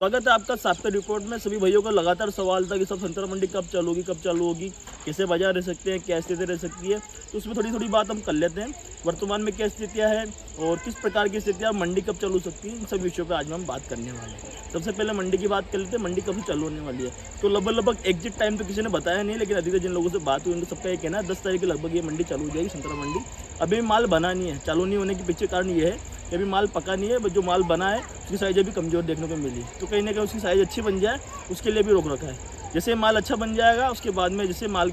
स्वागत है आपका साप्ताहिक रिपोर्ट में। सभी भाइयों का लगातार सवाल था कि सब संतरा मंडी कब चालू होगी, कैसे बाजार रह सकते हैं, क्या स्थिति रह सकती है। तो उसमें थोड़ी बात हम कर लेते हैं। वर्तमान में क्या स्थितियां हैं और किस प्रकार की स्थितियां, मंडी कब चालू हो सकती है, इन सब विषयों पर आज हम बात करने वाले हैं। सबसे पहले मंडी की बात कर लेते हैं, मंडी कब से चालू होने वाली है। तो लगभग एग्जैक्ट टाइम तो किसी ने बताया नहीं, लेकिन अधिकतर जिन लोगों से बात हुई उनका सबका ये कहना है 10 तारीख के लगभग ये मंडी चालू हो जाएगी, संतरा मंडी। अभी माल बना नहीं है, चालू नहीं होने के पीछे कारण ये है कि अभी माल पका नहीं है। जो माल बना है उसकी साइज़ अभी कमज़ोर देखने को मिली, तो कहीं ना कहीं उसकी साइज़ अच्छी बन जाए उसके लिए भी रोक रखा है। जैसे माल अच्छा बन जाएगा उसके बाद में जैसे माल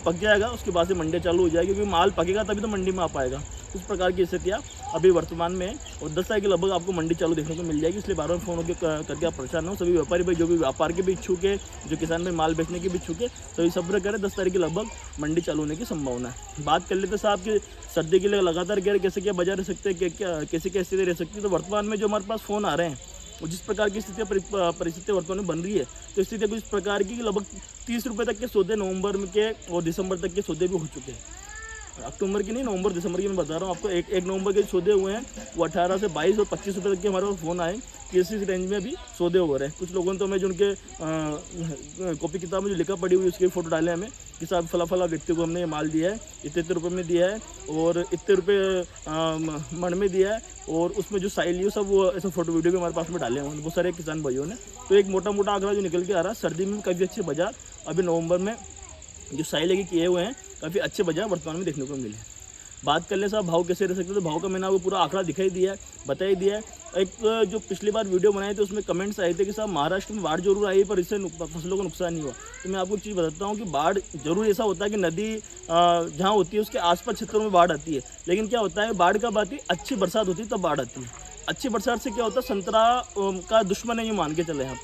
पक जाएगा उसके बाद से मंडी चालू हो जाएगी, क्योंकि माल पकेगा तभी तो मंडी में आ पाएगा। उस प्रकार की स्थितियाँ अभी वर्तमान में है और 10 तारीख के लगभग आपको मंडी चालू देखने को मिल जाएगी। इसलिए बार बार फ़ोन होकर करके आप परेशान हो। सभी व्यापारी भाई जो भी व्यापार के भी इच्छुक है, जो किसान में माल बेचने के भी इच्छुक है, सभी सब्र करें। 10 तारीख के लगभग मंडी चालू होने की संभावना है। बात कर लेते साहब कि सर्दी के लिए लगातार कैसे क्या बाजार रह सकते हैं, कैसे क्या स्थिति रह सकती है। तो वर्तमान में जो हमारे पास फ़ोन आ रहे हैं और जिस प्रकार की परिस्थितियाँ वर्तमान में बन रही है, तो स्थितियाँ कुछ प्रकार की लगभग 30 रुपये तक के सौदे नवंबर में के और दिसंबर तक के सौदे भी हो चुके हैं। अक्टूबर की नहीं, नवंबर दिसंबर की मैं बता रहा हूँ आपको। एक नवंबर के सौदे हुए हैं वो 18 से 22 और 25 रुपये तक के हमारे पास फ़ोन आए कि इस रेंज में भी सौदे हो रहे हैं। कुछ लोगों ने तो हमें जो उनके कॉपी किताब में जो लिखा पड़ी हुई उसके फ़ोटो डाले हमें कि साहब फला व्यक्ति को हमने ये माल दिया है, इतने रुपये में दिया है और इतने रुपये मन में दिया है, और उसमें जो साइल ली सब वो ऐसे फ़ोटो वीडियो भी हमारे पास में डाले हैं बहुत सारे किसान भाइयों ने। तो एक मोटा आंकड़ा जो निकल के आ रहा है, सर्दी में काफ़ी अच्छे बाजार अभी नवंबर में जो साइल लेके किए हुए हैं, काफ़ी अच्छे बाजार वर्तमान में देखने को मिले हैं। बात कर ले साहब भाव कैसे रह सकते हैं, तो भाव का मैंने आपको पूरा आंकड़ा दिखाई दिया है, बता ही दिया है। एक जो पिछली बार वीडियो बनाए थे उसमें कमेंट्स आए थे कि साहब महाराष्ट्र में बाढ़ जरूर आई पर इससे फसलों को नुकसान नहीं हुआ। तो मैं आपको एक चीज़ बताता हूँ कि बाढ़ जरूर ऐसा होता है कि नदी जहाँ होती है उसके आसपास क्षेत्रों में बाढ़ आती है, लेकिन क्या होता है बाढ़ कब आती है, अच्छी बरसात होती है तब बाढ़ आती है। अच्छी बरसात से क्या होता है, संतरा का दुश्मन है ये मान के चले आप,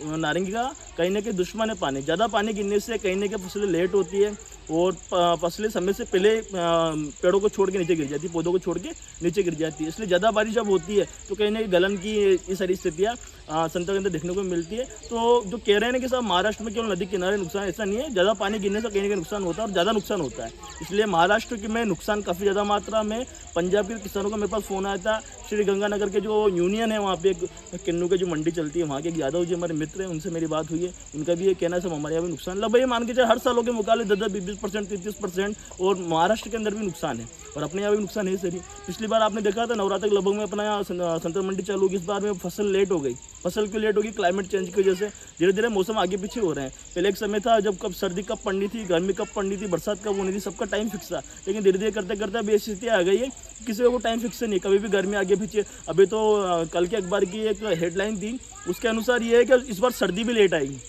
नारंगी का कहीं ना कहीं दुश्मन है पानी। ज़्यादा पानी गिरने से कहीं ना कहीं फसलें लेट होती है और फसलें समय से पहले पेड़ों को छोड़ के नीचे गिर जाती है, पौधों को छोड़ के नीचे गिर जाती है। इसलिए ज़्यादा बारिश जब होती है तो कहीं ना कहीं गलन की ये सारी स्थितियाँ संतरा के अंदर देखने को मिलती है। तो जो कह रहे हैं ना कि साहब महाराष्ट्र में केवल नदी किनारे नुकसान, ऐसा नहीं है। ज़्यादा पानी गिरने से कहीं ना कहीं नुकसान होता है और ज़्यादा नुकसान होता है। इसलिए महाराष्ट्र में नुकसान काफ़ी ज़्यादा मात्रा में। पंजाब के किसानों का मेरे पास फ़ोन आया था, श्री गंगानगर के जो यूनियन है वहाँ पे एक किन्नू की जो मंडी चलती है, वहाँ के यादव जी हमारे मित्र हैं, उनसे मेरी बात हुई है। उनका भी ये कहना है सब हमारे यहाँ भी नुकसान लगभग ये मान के चलिए हर सालों के मुकाबले 10-20%, 33%, और महाराष्ट्र के अंदर भी नुकसान है और अपने यहाँ भी नुकसान है सर। पिछली बार आपने देखा था नवरात्र के लगभग में अपना यहाँ संतरा मंडी चालू होगी, इस बार में फसल लेट हो गई। फसल क्यों लेट होगी, क्लाइमेट चेंज की वजह से धीरे धीरे मौसम आगे पीछे हो रहे हैं। पहले एक समय था जब कब सर्दी कब पड़नी थी, गर्मी कब पड़नी थी, बरसात कब होनी थी, सबका टाइम फिक्स था। लेकिन धीरे धीरे करते करते अभी ऐसी स्थिति आ गई है किसी को टाइम फिक्स नहीं, कभी भी गर्मी आगे पीछे। अभी तो कल के अखबार की एक हेडलाइन थी, उसके अनुसार ये है कि इस बार सर्दी भी लेट आएगी।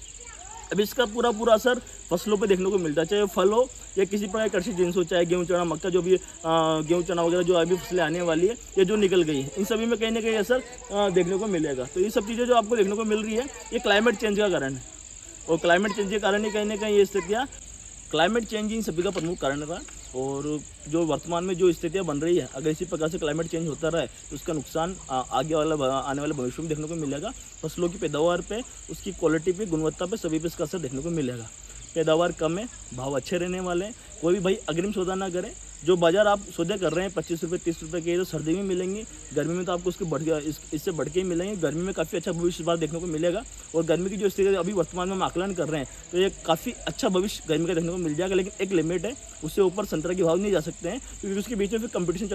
अभी इसका पूरा असर फसलों पे देखने को मिलता है, चाहे फल हो या किसी प्रकार कृषि जिन्स हो, चाहे गेहूँ चना मक्का, जो भी गेहूँ चना वगैरह जो अभी फसलें आने वाली है या जो निकल गई है, इन सभी में कहीं ना कहीं असर देखने को मिलेगा। तो ये सब चीज़ें जो आपको देखने को मिल रही है ये क्लाइमेट चेंज का कारण है, और क्लाइमेट चेंज के कारण ही कहीं ना कहीं ये स्थितियाँ, क्लाइमेट चेंज इन सभी का प्रमुख कारण रहा। और जो वर्तमान में जो स्थितियाँ बन रही है, अगर इसी प्रकार से क्लाइमेट चेंज होता रहे तो उसका नुकसान आने वाले भविष्य में देखने को मिलेगा। फसलों की पैदावार पे, उसकी क्वालिटी पे, गुणवत्ता पे, सभी पे इसका असर देखने को मिलेगा। पैदावार कम है, भाव अच्छे रहने वाले हैं। कोई भी भाई अग्रिम सौदा ना करे। जो बाजार आप सौदे कर रहे हैं 25 रुपये 30 रुपये के, तो सर्दी में मिलेंगे, गर्मी में तो आपको उसके इससे बढ़ के ही मिलेंगे। गर्मी में काफ़ी अच्छा भविष्य बात देखने को मिलेगा, और गर्मी की जो स्थिति अभी वर्तमान में हम आकलन कर रहे हैं तो ये काफ़ी अच्छा भविष्य गर्मी का देखने को मिल जाएगा। लेकिन एक लिमिट है, उससे ऊपर संतरा के भाव नहीं जा सकते हैं, क्योंकि उसके बीच में फिर कंपटीशन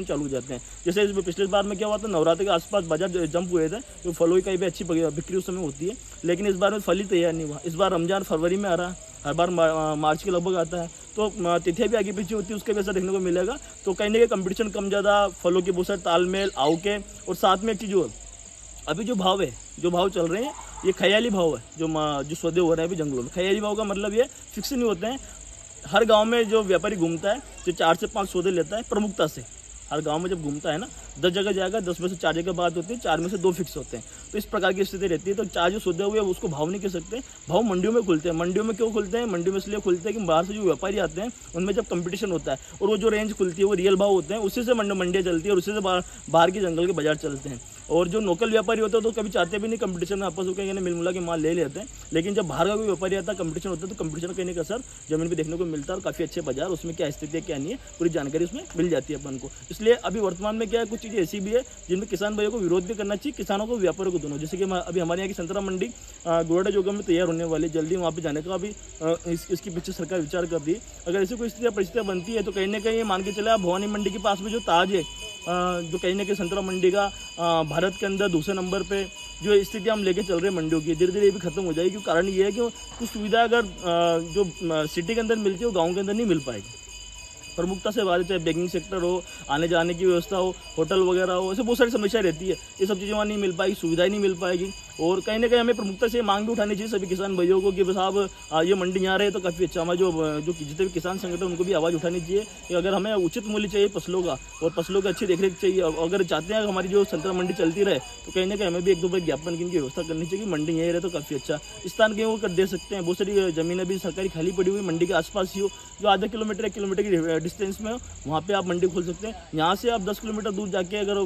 चालू हो जाते हैं। जैसे इस पिछले बार में क्या हुआ था, नवरात्र के आसपास बाजार जंप हुए थे, तो फलों की कहीं भी अच्छी बिक्री उस समय होती है। लेकिन इस बार में फल ही तैयार नहीं हुआ। इस बार रमजान फरवरी में आ रहा है, हर बार मार्च के लगभग आता है, तो तिथियाँ भी आगे पीछे होती है, उसके भी असर देखने को मिलेगा। तो कहीं ना कहीं कंपटीशन कम ज़्यादा, फलों के बहुत सारे तालमेल आओ के, और साथ में एक चीज़ और, अभी जो भाव है, जो भाव चल रहे हैं ये ख्याली भाव है। जो सौदे हो रहे हैं अभी जंगलों में, ख्याली भाव का मतलब ये फिक्स नहीं होते हैं। हर गांव में जो व्यापारी घूमता है जो 4 से 5 सौदे लेता है प्रमुखता से, हर गांव में जब घूमता है ना, 10 जगह जाएगा, 10 में से 4 जगह बात होती है, 4 में से 2 फिक्स होते हैं। तो इस प्रकार की स्थिति रहती है। तो 4 जो सौदे हुए उसको भाव नहीं कह सकते, भाव मंडियों में खुलते हैं। मंडियों में क्यों खुलते हैं, मंडियों में इसलिए खुलते हैं कि बाहर से जो व्यापारी आते हैं उनमें जब कंपटीशन होता है, और वो जो रेंज खुलती है वो रियल भाव होते हैं, उसी से मंडियाँ चलती है, और उसी से बाहर के जंगल के बाजार चलते हैं। और जो लोकल व्यापारी होते हैं तो कभी चाहते भी नहीं कंपटीशन में आपस में मिल मिला के माल ले लेते हैं। लेकिन जब बाहर का कोई व्यापारी आता है, कंपटीशन होता है, तो कंपटीशन कहीं का असर जमीन पे देखने को मिलता है। और काफ़ी अच्छे बाजार, उसमें क्या स्थिति है क्या नहीं है, पूरी जानकारी उसमें मिल जाती है अपन को। इसलिए अभी वर्तमान में क्या है, कुछ चीज़ें ऐसी भी है जिनमें किसान भाइयों को विरोध भी करना चाहिए, किसानों को, व्यापारियों को दोनों। जैसे कि अभी हमारे यहाँ की संतरा मंडी गोरडा जोगा में तैयार होने वाली, जल्दी वहाँ पे जाने का भी इसके पीछे सरकार विचार कर रही है। अगर ऐसी कोई स्थिति परिस्थितियाँ बनती है तो कहीं ना कहीं मान के चले आप भवानी मंडी के पास में जो ताज है, जो कहीं ना कहीं संतरा मंडी का भारत के अंदर दूसरे नंबर पे जो स्थिति हम लेके चल रहे हैं मंडियों की, धीरे धीरे ये भी खत्म हो जाएगी। क्योंकि कारण ये है कि कुछ सुविधा अगर जो सिटी के अंदर मिलती है वो गाँव के अंदर नहीं मिल पाएगी। प्रमुखता से बात है, चाहे बैंकिंग सेक्टर हो, आने जाने की व्यवस्था हो, होटल वगैरह हो, ऐसे बहुत सारी समस्या रहती है। ये सब चीज़ें वहाँ नहीं मिल पाएगी, सुविधाएं नहीं मिल पाएगी। और कहीं ना कहीं हमें प्रमुखता से मांग भी उठानी चाहिए सभी किसान भाइयों को कि साहब ये मंडी यहाँ रहे तो काफ़ी अच्छा। हमारे जो जितने भी किसान संगठन उनको भी आवाज़ उठानी चाहिए कि अगर हमें उचित मूल्य चाहिए फसलों का और फसलों की अच्छी देखरेख चाहिए, अगर चाहते हैं हमारी जो संतरा मंडी चलती रहे तो कहीं ना कहीं हमें भी एक दो बार ज्ञापन की इनकी व्यवस्था करनी चाहिए कि मंडी यहीं रहे तो काफ़ी अच्छा। स्थान कहीं वो कर दे सकते हैं। बहुत सारी ज़मीनें भी सरकारी खाली पड़ी हुई मंडी के आसपास ही हो, जो आधा किलोमीटर 1 किलोमीटर की डिस्टेंस में हो, वहाँ पे आप मंडी खोल सकते हैं। यहाँ से आप 10 किलोमीटर दूर जाके अगर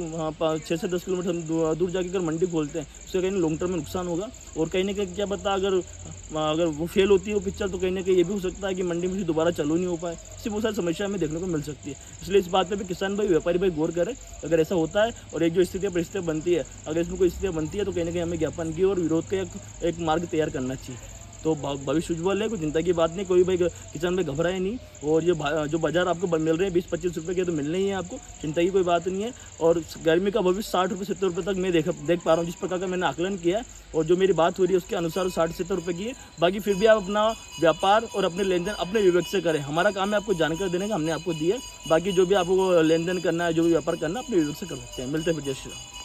6 से 10 किलोमीटर दूर जाके अगर मंडी खोलते हैं उससे कहीं लॉन्ग टर्म में नुकसान होगा। और कहीं ना कहीं क्या पता अगर वो फेल होती है वो पिक्चर तो कहीं ना कहीं ये भी हो सकता है कि मंडी में दोबारा चालू नहीं हो पाए। इससे बहुत सारी समस्या हमें देखने को मिल सकती है। इसलिए इस बात पे भी किसान भाई, व्यापारी भाई गौर करें। अगर ऐसा होता है और एक जो स्थितियाँ परिस्थितियाँ बनती है, अगर इसमें कोई स्थितियाँ बनती है तो कहीं ना कहीं हमें ज्ञापन की और विरोध का एक मार्ग तैयार करना चाहिए। तो भविष्य उज्ज्वल है, कोई चिंता की बात नहीं। कोई भाई किसान भाई घबराए नहीं। और ये जो बाजार आपको मिल रहे हैं 20-25 रुपये के तो मिलने ही है, आपको चिंता की कोई बात नहीं है। और गर्मी का भविष्य 60 रुपये 70 रुपये तक मैं देख पा रहा हूँ, जिस प्रकार का मैंने आकलन किया है और जो मेरी बात हो रही है उसके अनुसार 60-70 रुपये की है। बाकी फिर भी आप अपना व्यापार और अपने लेन देन अपने विवेक से करें। हमारा काम है आपको जानकारी देने का, हमने आपको दी है। बाकी जो भी आपको लेन देन करना है, जो भी व्यापार करना है अपने विवेक से कर सकते हैं। मिलते हैं फिर, जय श्री राम।